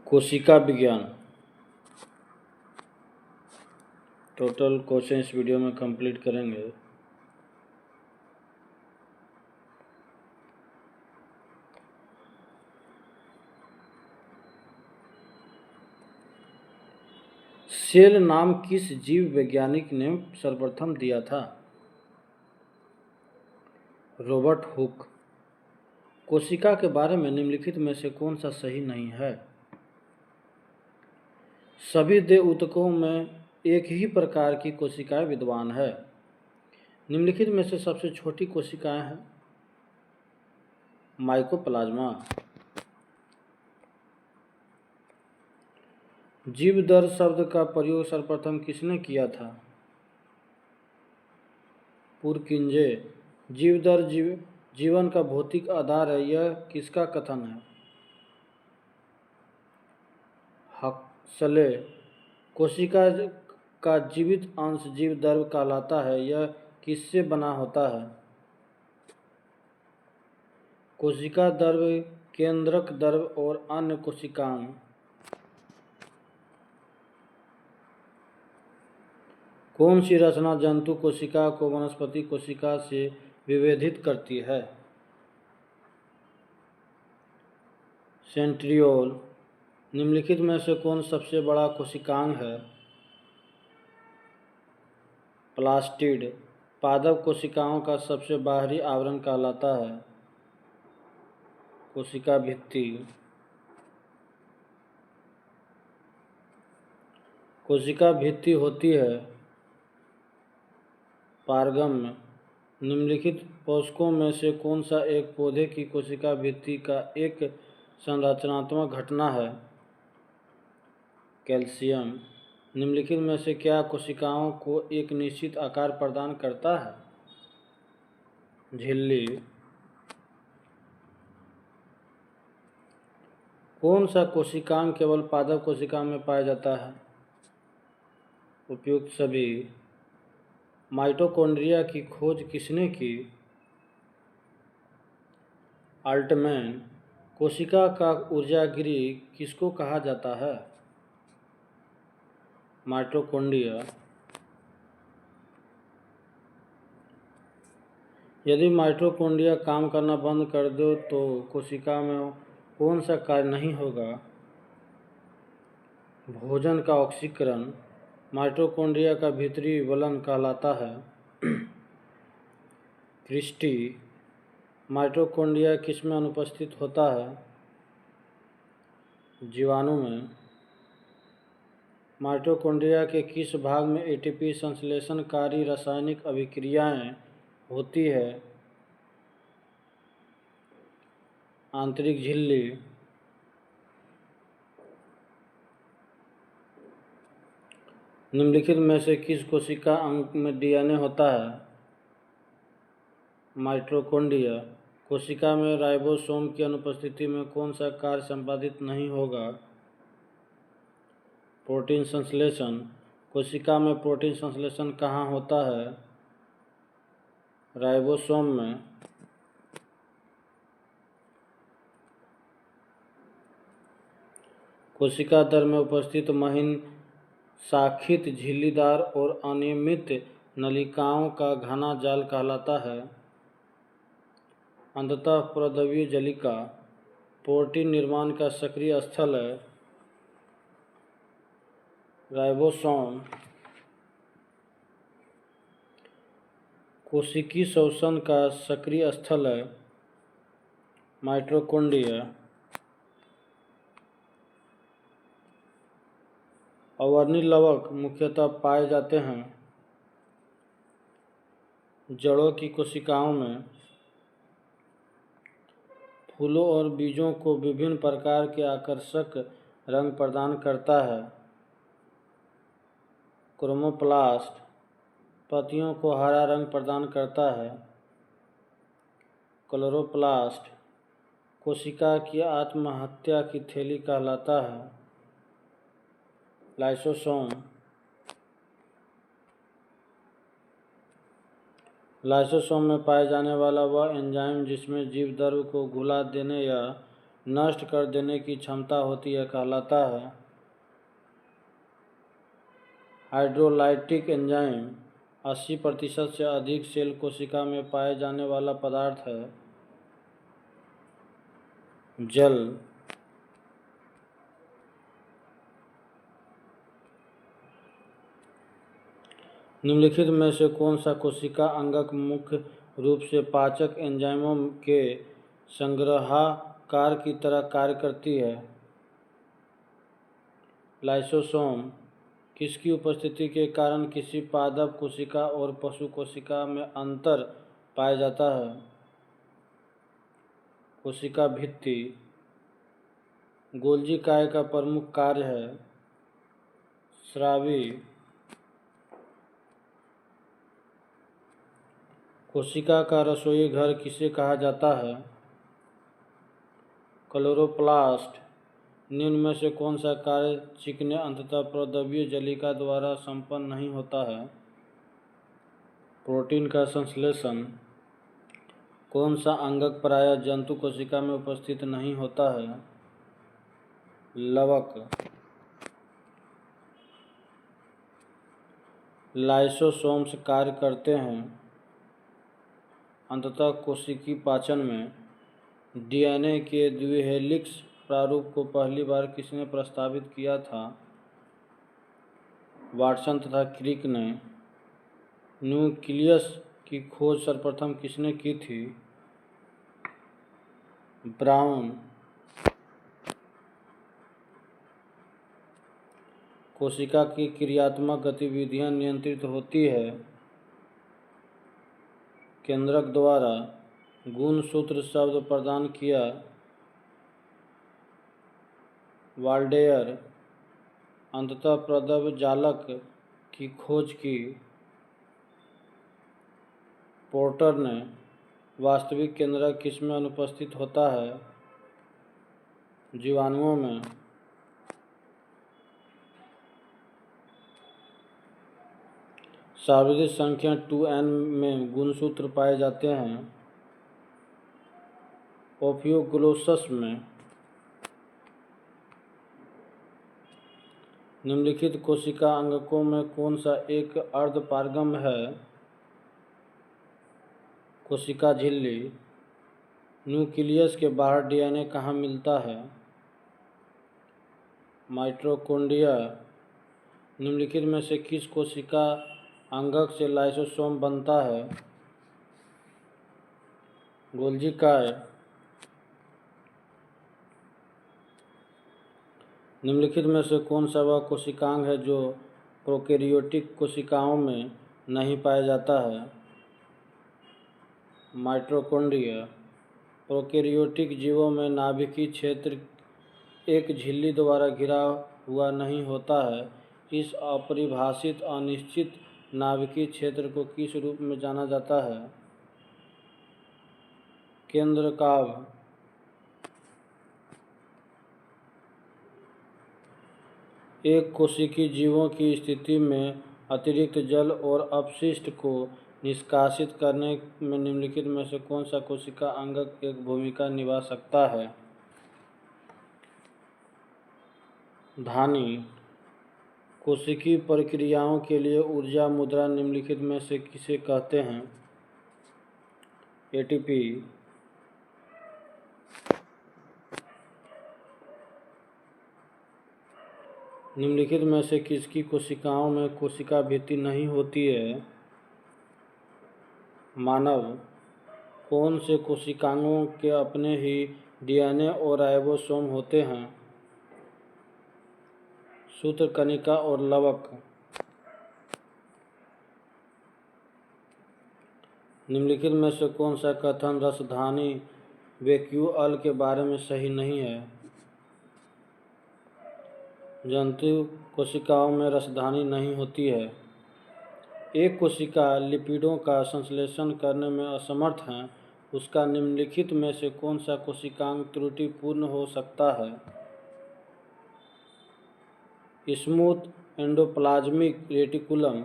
कोशिका विज्ञान। Total question इस वीडियो में कंप्लीट करेंगे। सेल नाम किस जीव वैज्ञानिक ने सर्वप्रथम दिया था? Robert Hooke. कोशिका के बारे में निम्नलिखित में से कौन सा सही नहीं है? सभी देह ऊतकों में एक ही प्रकार की कोशिकाएं विद्यमान है। निम्नलिखित में से सबसे छोटी कोशिकाएं हैं माइकोप्लाज्मा। जीवदर शब्द का प्रयोग सर्वप्रथम किसने किया था? पुरकिंजे। जीवदर जीवन का भौतिक आधार है, यह किसका कथन है? हक्सले। कोशिका का जीवित अंश जीवद्रव्य कहलाता है, यह किससे बना होता है? कोशिका द्रव्य, केंद्रक द्रव्य और अन्य कोशिकांग। कौन सी रचना जंतु कोशिका को वनस्पति कोशिका से विभेदित करती है? सेंट्रियोल। निम्नलिखित में से कौन सबसे बड़ा कोशिकांग है? प्लास्टिड। पादप कोशिकाओं का सबसे बाहरी आवरण कहलाता है? कोशिका भित्ति। कोशिका भित्ति होती है पारगम्य। निम्नलिखित पोषकों में से कौन सा एक पौधे की कोशिका भित्ति का एक संरचनात्मक घटना है? कैल्शियम। निम्नलिखित में से क्या कोशिकाओं को एक निश्चित आकार प्रदान करता है? झिल्ली। कौन सा कोशिकांग केवल पादप कोशिका में पाया जाता है? उपयुक्त सभी। माइटोकॉन्ड्रिया की खोज किसने की? अल्टमैन। कोशिका का ऊर्जागृह किसको कहा जाता है? माइटोकॉन्ड्रिया। यदि माइटोकॉन्ड्रिया काम करना बंद कर दो तो कोशिका में कौन सा कार्य नहीं होगा? भोजन का ऑक्सीकरण। माइटोकॉन्ड्रिया का भीतरी वलन कहलाता है? क्रिस्टी। माइटोकॉन्ड्रिया किसमें अनुपस्थित होता है? जीवाणु में। माइटोकॉन्ड्रिया के किस भाग में एटीपी संश्लेषणकारी रासायनिक अभिक्रियाएं होती है? आंतरिक झिल्ली। निम्नलिखित में से किस कोशिका अंग में डीएनए होता है? माइटोकॉन्ड्रिया। कोशिका में राइबोसोम की अनुपस्थिति में कौन सा कार्य संपादित नहीं होगा? प्रोटीन संश्लेषण। कोशिका में प्रोटीन संश्लेषण कहाँ होता है? राइबोसोम में। कोशिका दर में उपस्थित महीन शाखित झिल्लीदार और अनियमित नलिकाओं का घना जाल कहलाता है? अंततः प्रद्रव्य जलिका। प्रोटीन निर्माण का सक्रिय स्थल है? राइबोसोम। कोशिकीय श्वसन का सक्रिय स्थल है? माइटोकॉन्ड्रिया। अवर्णी लवक मुख्यतः पाए जाते हैं जड़ों की कोशिकाओं में। फूलों और बीजों को विभिन्न प्रकार के आकर्षक रंग प्रदान करता है? क्रोमोप्लास्ट। पत्तियों को हरा रंग प्रदान करता है? क्लोरोप्लास्ट। कोशिका की आत्महत्या की थैली कहलाता है? लाइसोसोम। लाइसोसोम में पाए जाने वाला वह एंजाइम जिसमें जीवद्रव्य को घुला देने या नष्ट कर देने की क्षमता होती है कहलाता है। हाइड्रोलाइटिक एंजाइम 80% से अधिक सेल कोशिका में पाए जाने वाला पदार्थ है। जल निम्नलिखित में से कौन सा कोशिका अंगक मुख्य रूप से पाचक एंजाइमों के संग्रहाकार की तरह कार्य करती है? लाइसोसोम किसकी उपस्थिति के कारण किसी पादप कोशिका और पशु कोशिका में अंतर पाया जाता है? कोशिका भित्ति गोल्जी काय का प्रमुख कार्य है। स्रावी कोशिका का रसोई घर किसे कहा जाता है? क्लोरोप्लास्ट निम्न में से कौन सा कार्य चिकने अंततः प्रद्रव्य जलिका द्वारा संपन्न नहीं होता है? प्रोटीन का संश्लेषण कौन सा अंगक प्रायः जंतु कोशिका में उपस्थित नहीं होता है? लवक लाइसोसोम्स कार्य करते हैं अंततः कोशिकी पाचन में। डीएनए के द्विहेलिक्स प्रारूप को पहली बार किसने प्रस्तावित किया था? वाटसन तथा क्रिक ने। न्यूक्लियस की खोज सर्वप्रथम किसने की थी? ब्राउन। कोशिका की क्रियात्मक गतिविधियां नियंत्रित होती है केंद्रक द्वारा। गुणसूत्र शब्द प्रदान किया वाल्डेयर। अंततः प्रद्रव्य जालक की खोज की पोर्टर ने। वास्तविक केंद्रक किसमें अनुपस्थित होता है? जीवाणुओं में। सार्वत्रिक संख्या 2n में गुणसूत्र पाए जाते हैं ओफियोग्लोसस में। निम्नलिखित कोशिका अंगकों में कौन सा एक अर्धपारगम्य है? कोशिका झिल्ली। न्यूक्लियस के बाहर डीएनए कहाँ मिलता है? माइटोकॉन्ड्रिया। निम्नलिखित में से किस कोशिका अंगक से लाइसोसोम बनता है? गोल्जी काय। निम्नलिखित में से कौन सा वह कोशिकांग है जो प्रोकैरियोटिक कोशिकाओं में नहीं पाया जाता है? माइटोकॉन्ड्रिया। प्रोकैरियोटिक जीवों में नाभिकीय क्षेत्र एक झिल्ली द्वारा घिरा हुआ नहीं होता है। इस अपरिभाषित अनिश्चित नाभिकीय क्षेत्र को किस रूप में जाना जाता है? केंद्रकाभ। एक कोशिकीय जीवों की स्थिति में अतिरिक्त जल और अपशिष्ट को निष्कासित करने में निम्नलिखित में से कौन सा कोशिका अंगक एक भूमिका निभा सकता है? धानी। कोशिकीय प्रक्रियाओं के लिए ऊर्जा मुद्रा निम्नलिखित में से किसे कहते हैं? एटीपी। निम्नलिखित में से किसकी कोशिकाओं में कोशिका भित्ति नहीं होती है? मानव। कौन से कोशिकांगों के अपने ही डीएनए और राइबोसोम होते हैं? सूत्रकणिका और लवक। निम्नलिखित में से कौन सा कथन रसधानी वैक्यूअल के बारे में सही नहीं है? जंतु कोशिकाओं में रसधानी नहीं होती है। एक कोशिका लिपिडों का संश्लेषण करने में असमर्थ है, उसका निम्नलिखित में से कौन सा कोशिकांग त्रुटिपूर्ण हो सकता है? Smooth endoplasmic reticulum.